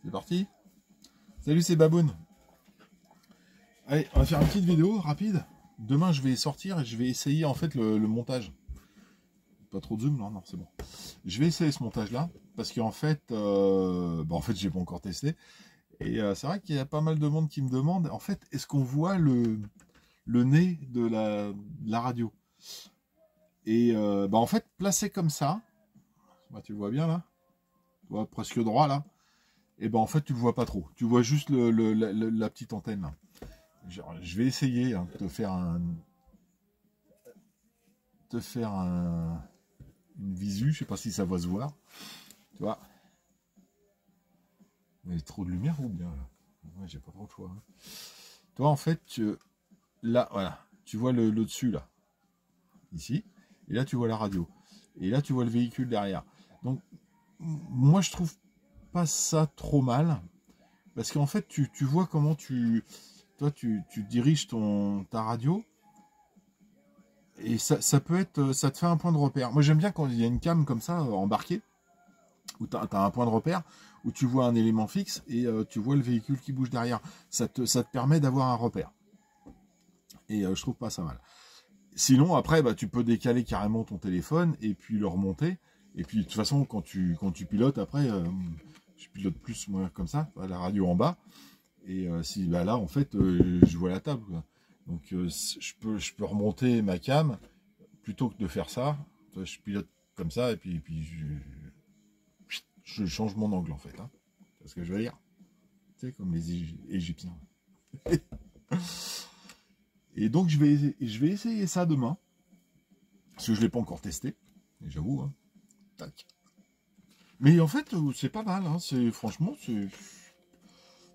C'est parti. Salut, c'est Baboun. Allez, on va faire une petite vidéo rapide. Demain, je vais sortir et je vais essayer en fait le montage. Pas trop de zoom, non, c'est bon. Je vais essayer ce montage-là parce qu'en fait, j'ai pas encore testé. Et c'est vrai qu'il y a pas mal de monde qui me demande, en fait, est-ce qu'on voit le nez de la radio? Et en fait, placé comme ça, tu le vois bien là, tu vois, presque droit là. Et en fait, tu le vois pas trop. Tu vois juste la petite antenne là. Je vais essayer de te faire une visu. Je sais pas si ça va se voir. Tu vois. Il y a trop de lumière ou bien là? Ouais, j'ai pas trop de choix. Hein. Toi, en fait, là, voilà, tu vois le dessus là, ici, et là tu vois la radio, et là tu vois le véhicule derrière. Donc, moi je trouve pas ça trop mal, parce qu'en fait, tu vois comment tu diriges ta radio, et ça peut être, ça te fait un point de repère. Moi j'aime bien quand il y a une cam comme ça embarquée, où tu as un point de repère, où tu vois un élément fixe et tu vois le véhicule qui bouge derrière. Ça te permet d'avoir un repère. Et je trouve pas ça mal. Sinon, après, tu peux décaler carrément ton téléphone et puis le remonter. Et puis, de toute façon, quand tu pilotes, après, je pilote plus, moi, comme ça, la radio en bas. Et si là, en fait, je vois la table. Quoi. Donc, je peux remonter ma cam plutôt que de faire ça. Je pilote comme ça et puis je change mon angle, en fait. Hein. C'est ce que je veux dire. Tu sais, comme les Égyptiens. Et donc, je vais essayer ça demain. Parce que je ne l'ai pas encore testé. J'avoue. Hein. Tac. Mais en fait, c'est pas mal. Hein. Franchement,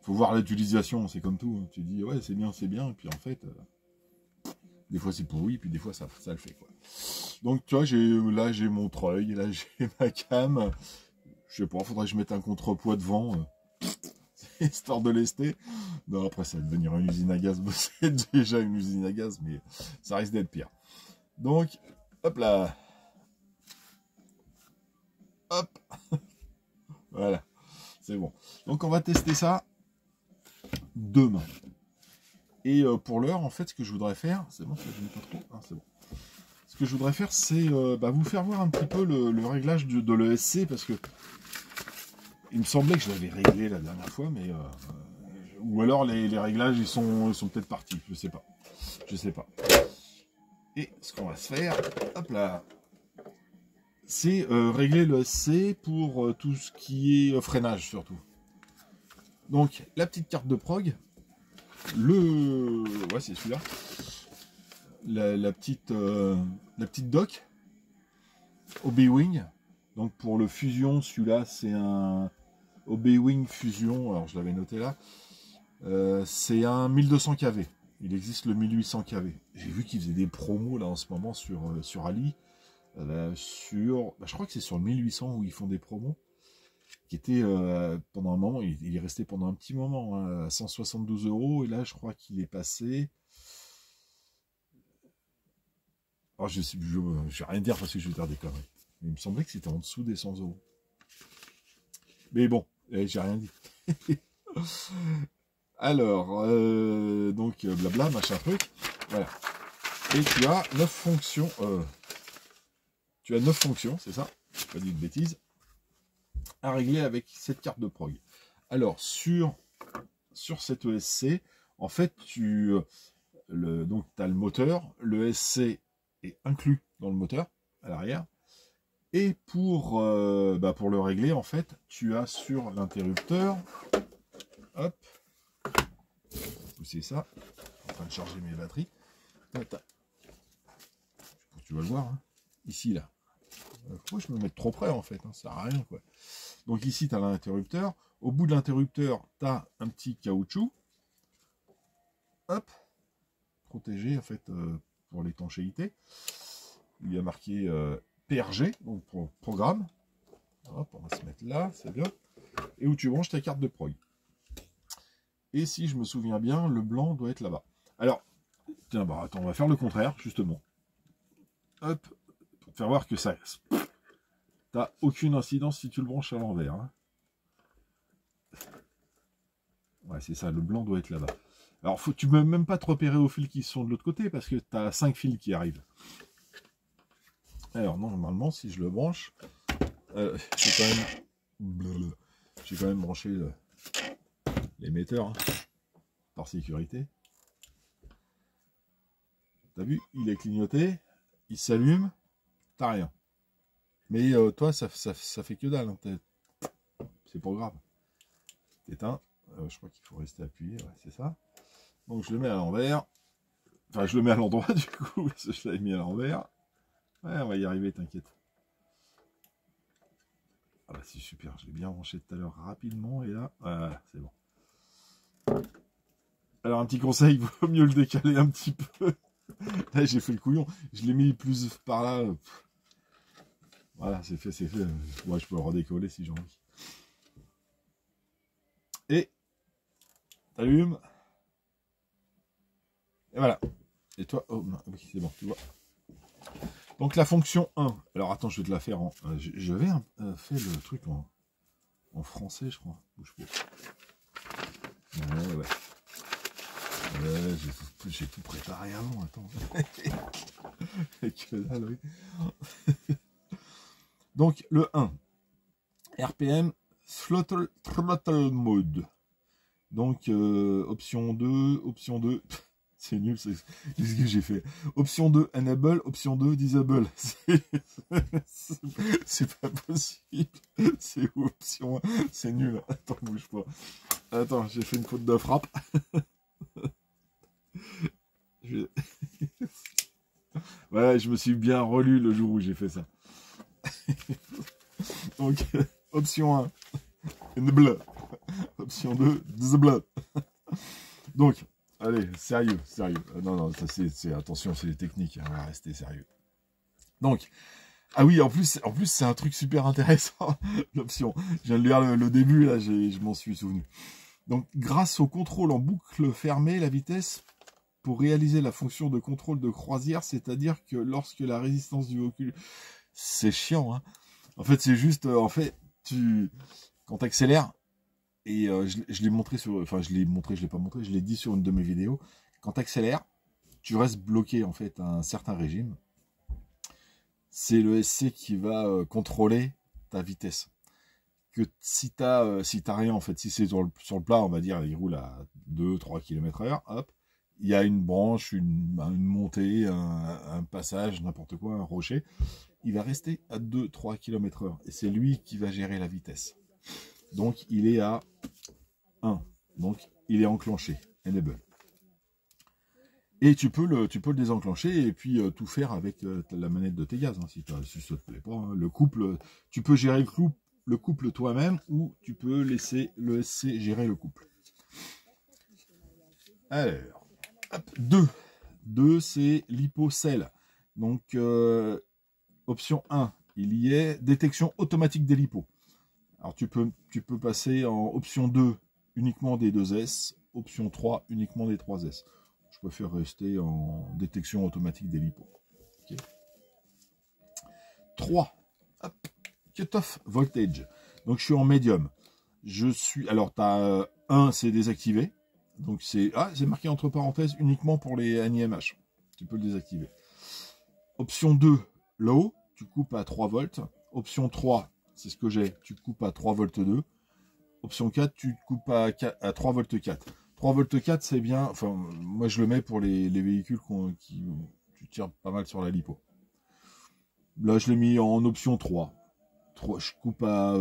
faut voir l'utilisation. C'est comme tout. Hein. Tu dis, ouais, c'est bien. Et puis en fait, des fois c'est pourri. Puis des fois, ça le fait. Quoi. Donc, tu vois, là, j'ai mon treuil. Là, j'ai ma cam. Je sais pas, faudrait que je mette un contrepoids devant. Histoire de lester. Non, après, ça va devenir une usine à gaz. C'est déjà une usine à gaz, mais ça risque d'être pire. Donc, hop là. Hop. Voilà. C'est bon. Donc, on va tester ça demain. Et pour l'heure, en fait, ce que je voudrais faire, c'est bon, je mets pas trop. Ah, c'est bon. Ce que je voudrais faire, c'est vous faire voir un petit peu le réglage de l'ESC, parce que il me semblait que je l'avais réglé la dernière fois, mais ou alors les réglages ils sont peut-être partis, je sais pas. Et ce qu'on va se faire, hop là, c'est régler le SC pour tout ce qui est freinage surtout. Donc la petite carte de prog, ouais c'est celui-là, la petite dock OB-Wing. Donc pour le Fusion, celui-là c'est un OB-Wing Fusion, alors je l'avais noté là, c'est un 1200 kV. Il existe le 1800 kV. J'ai vu qu'ils faisaient des promos là en ce moment sur Ali. Je crois que c'est sur le 1800 où ils font des promos. Qui était pendant un moment, il est resté pendant un petit moment hein, à 172 €. Et là, je crois qu'il est passé. Alors, je vais rien dire parce que je vais faire des conneries. Mais il me semblait que c'était en dessous des 100 €. Mais bon, j'ai rien dit. Alors, donc, blabla, machin truc. Voilà. Et tu as 9 fonctions. Tu as 9 fonctions, c'est ça? Je n'ai pas dit de bêtises. À régler avec cette carte de prog. Alors, sur cette ESC, en fait, donc, tu as le moteur. Le ESC est inclus dans le moteur, à l'arrière. Et pour le régler, en fait, tu as sur l'interrupteur, hop, pousser ça, en train de charger mes batteries. Tu vas le voir, hein. Ici, là. Pourquoi je me mets trop près, en fait, hein, ça sert à rien, quoi. Donc ici, tu as l'interrupteur. Au bout de l'interrupteur, tu as un petit caoutchouc. Hop, protégé, en fait, pour l'étanchéité. Il y a marqué PRG, donc pour programme. Hop, on va se mettre là, c'est bien. Et où tu branches ta carte de prog. Et si je me souviens bien, le blanc doit être là-bas. Alors, tiens, attends, on va faire le contraire, justement. Hop, pour te faire voir que ça... T'as aucune incidence si tu le branches à l'envers. Hein. Ouais, c'est ça, le blanc doit être là-bas. Alors, tu ne peux même pas te repérer aux fils qui sont de l'autre côté, parce que tu as 5 fils qui arrivent. Alors, normalement, si je le branche, j'ai quand même branché l'émetteur, hein, par sécurité. T'as vu, il est clignoté, il s'allume, t'as rien. Mais toi, ça fait que dalle, hein, c'est pas grave. T'éteins, je crois qu'il faut rester appuyé, ouais, c'est ça. Donc je le mets à l'envers. Enfin, je le mets à l'endroit du coup, parce que je l'avais mis à l'envers. Ouais, on va y arriver, t'inquiète. Ah bah c'est super, je l'ai bien branché tout à l'heure rapidement, et là, voilà, c'est bon. Alors un petit conseil, il vaut mieux le décaler un petit peu. Là j'ai fait le couillon, je l'ai mis plus par là. Voilà, c'est fait, c'est fait. Ouais, je peux le redécoller si j'ai envie. Et t'allumes. Et voilà. Et toi, oh oui, c'est bon, tu vois. Donc la fonction 1. Alors attends, je vais te la faire en. J'avais fait le truc en français, je crois. Bouge pas. Ouais. J'ai tout préparé avant, attends. Que dalle, oui. Donc le 1. RPM Throttle Mode. Donc option 2. C'est nul, c'est ce que j'ai fait. Option 2, Enable. Option 2, Disable. C'est pas possible. C'est option 1. C'est nul. Attends, bouge pas. Attends, j'ai fait une faute de frappe. Ouais, je me suis bien relu le jour où j'ai fait ça. Donc, option 1, Enable. Option 2, Disable. Donc, allez, sérieux. Non, ça c'est attention, c'est les techniques, hein, on va rester sérieux. Donc, ah oui, en plus c'est un truc super intéressant, l'option. Je viens de lire le début, là, je m'en suis souvenu. Donc, grâce au contrôle en boucle fermée, la vitesse, pour réaliser la fonction de contrôle de croisière, c'est-à-dire que lorsque la résistance du véhicule... C'est chiant, hein. En fait, c'est juste, quand tu accélères, et je l'ai montré sur... Enfin, je l'ai pas montré, je l'ai dit sur une de mes vidéos. Quand tu accélères, tu restes bloqué, en fait, à un certain régime. C'est le SC qui va contrôler ta vitesse. Que si t'as rien, en fait, si c'est sur le plat, on va dire, il roule à 2-3 km/h, hop, il y a une branche, une montée, un passage, n'importe quoi, un rocher, il va rester à 2-3 km/h. Et c'est lui qui va gérer la vitesse. Donc, il est à 1. Donc, il est enclenché. Enable. Et tu peux le désenclencher et puis tout faire avec la manette de tes gaz, hein, si ça te plaît pas. Hein. Le couple, tu peux gérer le couple toi-même ou tu peux laisser le SC gérer le couple. Alors, hop, 2. 2, c'est l'hypocell. Donc, option 1, il y est détection automatique des lipos. Alors, tu peux passer en option 2, uniquement des 2S. Option 3, uniquement des 3S. Je préfère rester en détection automatique des lipos. Okay. 3. Hop, cut-off voltage. Donc, je suis en médium. Alors, tu as 1, c'est désactivé. Donc, c'est marqué entre parenthèses uniquement pour les NIMH. Tu peux le désactiver. Option 2, low. Tu coupes à 3 volts. Option 3, c'est ce que j'ai. Tu coupes à 3 volts 2. Option 4, tu coupes à 3 volts 4. 3 volts 4, c'est bien. Enfin, moi, je le mets pour les véhicules qui tirent pas mal sur la lipo. Là, je l'ai mis en option 3. Je coupe à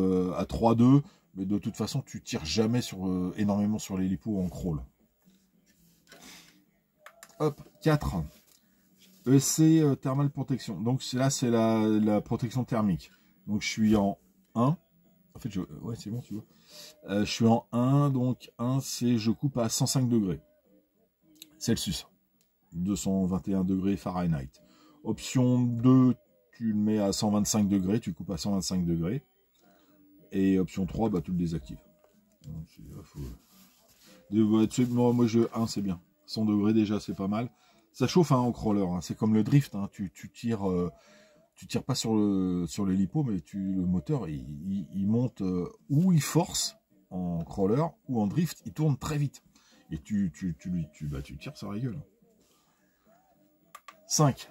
3,2. Mais de toute façon, tu tires jamais énormément sur les lipos en crawl. Hop, 4. ESC Thermal Protection. Donc là, c'est la protection thermique. Donc je suis en 1. En fait, ouais, c'est bon, tu vois. Je suis en 1. Donc 1, c'est je coupe à 105 degrés Celsius. 221 degrés Fahrenheit. Option 2, tu le mets à 125 degrés. Tu coupes à 125 degrés. Et option 3, bah, tu le désactives. Moi, 1, c'est bien. 100 degrés déjà, c'est pas mal. Ça chauffe en crawler. Hein. C'est comme le drift. Hein. Tu tires pas sur les lipos, mais le moteur, il monte ou il force, en crawler ou en drift, il tourne très vite. Et tu tires sur la gueule. 5.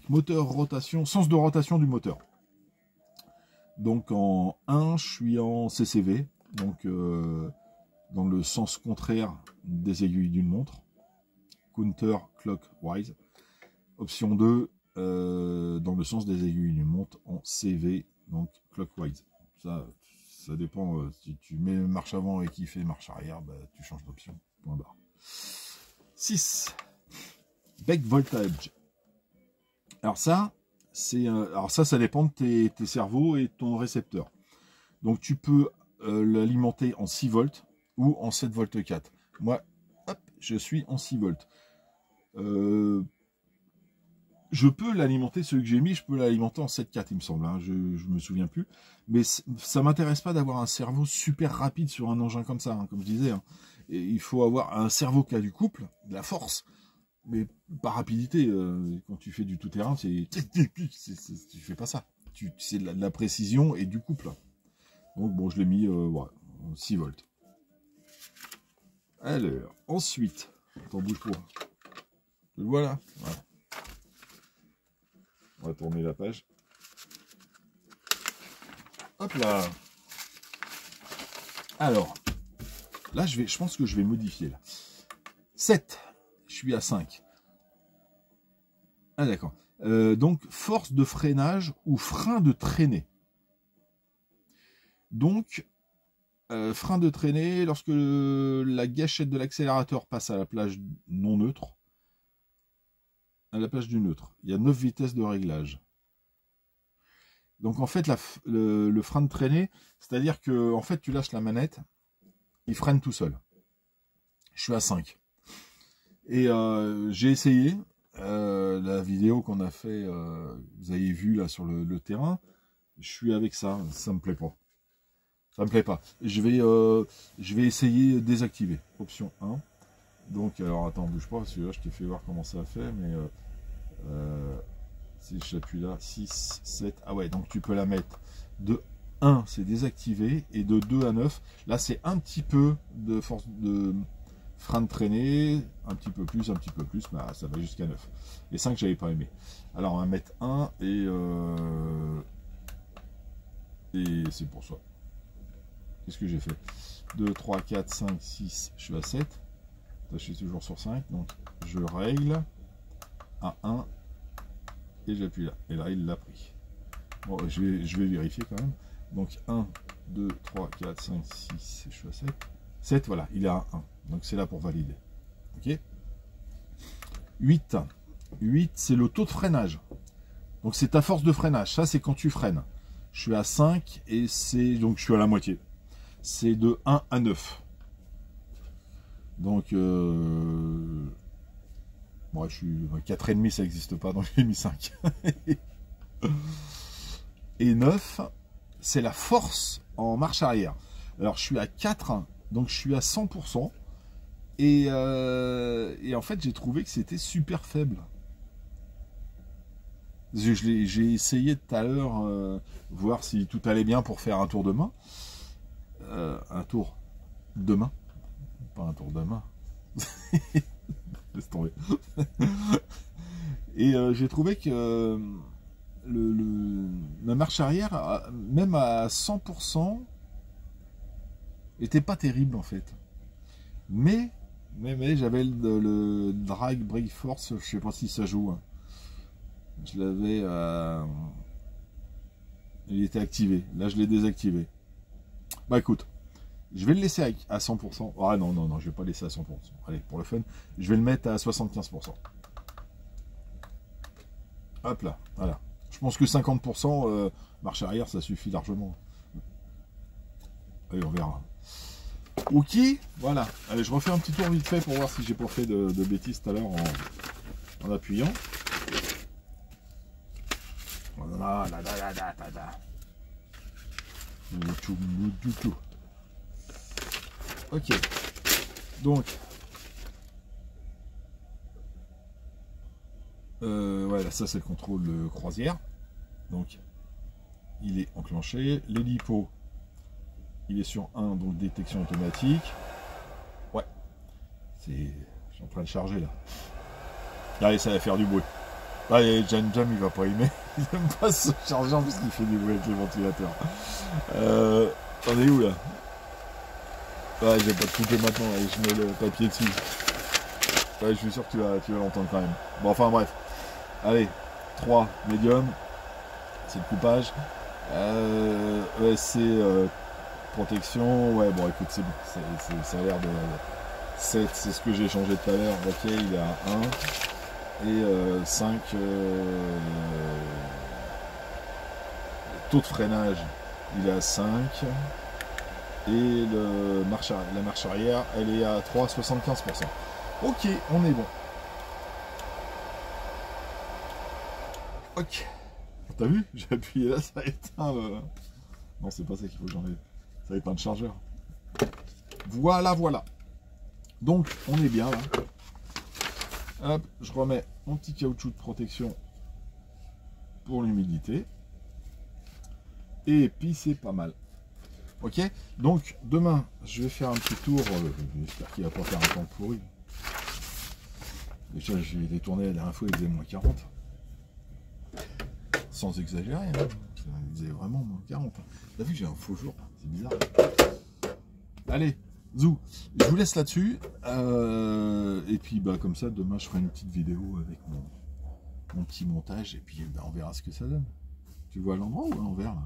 Moteur, rotation, sens de rotation du moteur. Donc en 1, je suis en CCV, donc dans le sens contraire des aiguilles d'une montre. Counter clockwise. Option 2, dans le sens des aiguilles d'une montre en CV, donc clockwise. Ça dépend, si tu mets marche avant et qu'il fait marche arrière, bah, tu changes d'option. Point barre. 6. Back voltage. Alors ça dépend de tes cerveaux et de ton récepteur. Donc tu peux l'alimenter en 6 volts ou en 7 volts 4. Moi, hop, je suis en 6 volts. Je peux l'alimenter, celui que j'ai mis, je peux l'alimenter en 7.4, il me semble, hein, je me souviens plus. Mais ça m'intéresse pas d'avoir un cerveau super rapide sur un engin comme ça, hein, comme je disais. Hein. Et il faut avoir un cerveau qui a du couple, de la force, mais pas rapidité. Quand tu fais du tout-terrain, tu fais pas ça. C'est de la précision et du couple. Donc bon, je l'ai mis voilà, 6 volts. Alors, ensuite, attends, bouge pas. Voilà. On va tourner la page. Hop là. Alors, là, je pense que je vais modifier. Là. 7. Je suis à 5. Ah, d'accord. Donc, force de freinage ou frein de traînée. Donc, frein de traînée, lorsque la gâchette de l'accélérateur passe à la plage non neutre, à la plage du neutre. Il y a 9 vitesses de réglage. Donc en fait, le frein de traînée, c'est-à-dire que en fait, tu lâches la manette, il freine tout seul. Je suis à 5. Et j'ai essayé la vidéo qu'on a fait, vous avez vu là sur le terrain. Je suis avec ça, ça me plaît pas. Ça me plaît pas. Je vais essayer désactiver. Option 1. Donc, alors attends, bouge pas, parce que là, je t'ai fait voir comment ça a fait, mais si j'appuie là, 6, 7, ah ouais, donc tu peux la mettre de 1, c'est désactivé, et de 2 à 9, là, c'est un petit peu de force de frein de traînée, un petit peu plus, bah, ça va jusqu'à 9. Les 5, j'avais pas aimé. Alors, on va mettre 1, et c'est pour ça. Qu'est-ce que j'ai fait? 2, 3, 4, 5, 6, je suis à 7. Là, je suis toujours sur 5, donc je règle à 1 et j'appuie là. Et là, il l'a pris. Bon, je vais vérifier quand même. Donc 1, 2, 3, 4, 5, 6, je suis à 7. 7, voilà, il est à 1. Donc c'est là pour valider. Ok. 8. 8, c'est le taux de freinage. Donc c'est ta force de freinage. Ça, c'est quand tu freines. Je suis à 5 et c'est donc je suis à la moitié. C'est de 1 à 9. Donc, bon, je suis 4,5, ça n'existe pas, donc j'ai mis 5. Et 9, c'est la force en marche arrière. Alors, je suis à 4, donc je suis à 100%. Et en fait, j'ai trouvé que c'était super faible. J'ai essayé tout à l'heure, voir si tout allait bien pour faire un tour de main. Un tour de main. Pas un tour de main. Laisse tomber. Et j'ai trouvé que la marche arrière, même à 100%, était pas terrible en fait. Mais j'avais le drag brake force, je sais pas si ça joue. Hein. Je l'avais. Il était activé. Là, je l'ai désactivé. Bah écoute. Je vais le laisser à 100%. Ah non, je vais pas laisser à 100%. Allez, pour le fun, je vais le mettre à 75%. Hop là, voilà. Je pense que 50% marche arrière, ça suffit largement. Allez, on verra. Ok, voilà. Allez, je refais un petit tour vite fait pour voir si j'ai pas fait de bêtises tout à l'heure en appuyant. Voilà, ok, donc voilà, ça c'est le contrôle de croisière, donc il est enclenché. L'hélipo, il est sur 1, donc détection automatique. Ouais, je suis en train de charger là. Allez, ça va faire du bruit. Allez, Jam, il va pas aimer. Il aime pas ce chargeur parce qu'il fait du bruit avec les ventilateurs. T'en es où là? Ouais, j'ai pas de couper maintenant, là, je mets le papier dessus. Ouais, je suis sûr que tu vas l'entendre quand même. Bon, enfin bref. Allez, 3, médium. C'est le coupage. ESC, protection. Ouais, bon, écoute, c'est bon. Ça a l'air de... 7, c'est ce que j'ai changé tout à l'heure. Ok, il est à 1. Et 5, taux de freinage, il est à 5. Et la marche arrière, elle est à 3,75%. Ok, on est bon. Ok. T'as vu? J'ai appuyé là, ça a éteint le... Non, c'est pas ça qu'il faut que j'enlève. Ça a éteint le chargeur. Voilà, voilà. Donc, on est bien là. Hop, je remets mon petit caoutchouc de protection pour l'humidité. Et puis, c'est pas mal. Ok, donc demain, je vais faire un petit tour. J'espère qu'il va pas faire un temps pourri. Déjà, j'ai détourné la dernière fois, il faisait moins 40. Sans exagérer, hein. Il faisait vraiment moins 40. T'as vu, j'ai un faux jour, c'est bizarre. Allez, zou, je vous laisse là-dessus. Et puis, bah, comme ça, demain, je ferai une petite vidéo avec mon petit montage. Et puis, bah, on verra ce que ça donne. Tu vois à l'endroit ou à l'envers là?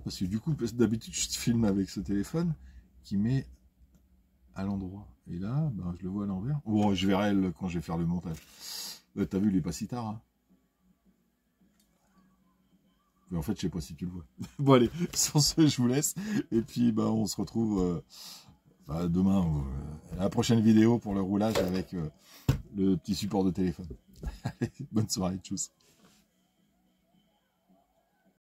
Parce que du coup, d'habitude, je filme avec ce téléphone qui met à l'endroit. Et là, ben, je le vois à l'envers. Bon, je verrai quand je vais faire le montage. T'as vu, il est pas si tard. Hein. Mais en fait, je sais pas si tu le vois. Bon, allez, sur ce, je vous laisse. Et puis, ben, on se retrouve demain à la prochaine vidéo pour le roulage avec le petit support de téléphone. Allez, bonne soirée, tchuss.